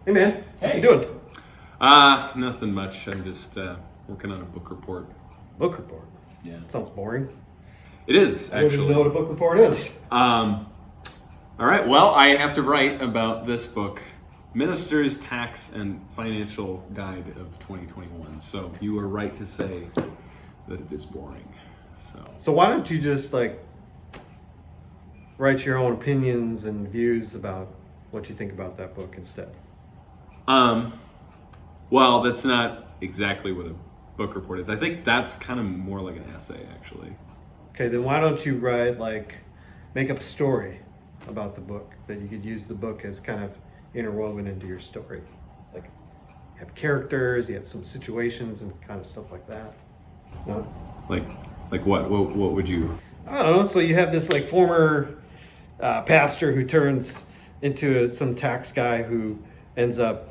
Hey man, what Hey. you doing? Nothing much. I'm just working on a book report. Book report. Yeah. Sounds boring. It is, I don't even actually. know what a book report is. All right, well, I have to write about this book, Minister's Tax and Financial Guide of 2021. So you are right to say that it is boring. So why don't you just write your own opinions and views about what you think about that book instead? Um, well, that's not exactly what a book report is. I think that's kind of more like an essay, actually. Okay, then why don't you make up a story about the book that you could use the book as kind of interwoven into your story? Like you have characters, you have some situations and kind of stuff like that. No? Like, like what? What would you? I don't know. So you have this former pastor who turns into some tax guy who ends up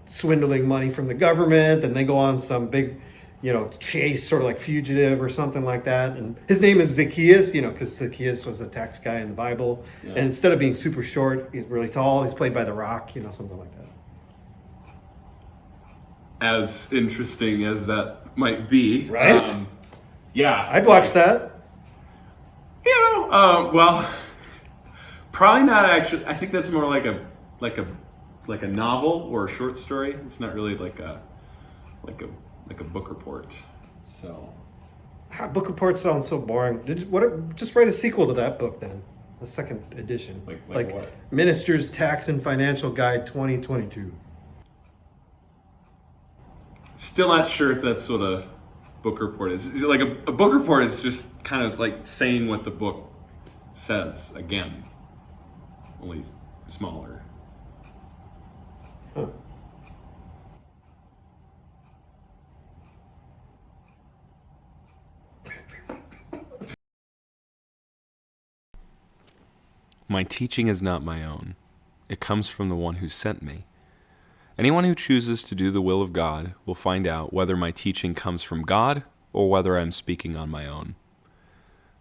swindling money from the government, and they go on some big, chase, sort of like fugitive or something like that. And his name is Zacchaeus, because Zacchaeus was a tax guy in the Bible. Yeah. And instead of being super short, he's really tall. He's played by The Rock, something like that. As interesting as that might be, Right? yeah, I'd watch that. Well, probably not actually. I think that's more like a novel or a short story. It's not really like a book report. So Book reports sound so boring. Just write a sequel to that book then, the second edition. Like what? Minister's Tax and Financial Guide 2022. Still not sure if that's what a book report is. Is it like a book report is just kind of like saying what the book says again, only smaller. Huh. My teaching is not my own. It comes from the one who sent me. Anyone who chooses to do the will of God will find out whether my teaching comes from God or whether I'm speaking on my own.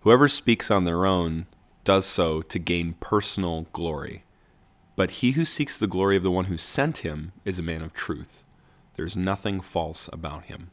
Whoever speaks on their own does so to gain personal glory. But he who seeks the glory of the one who sent him is a man of truth. There's nothing false about him.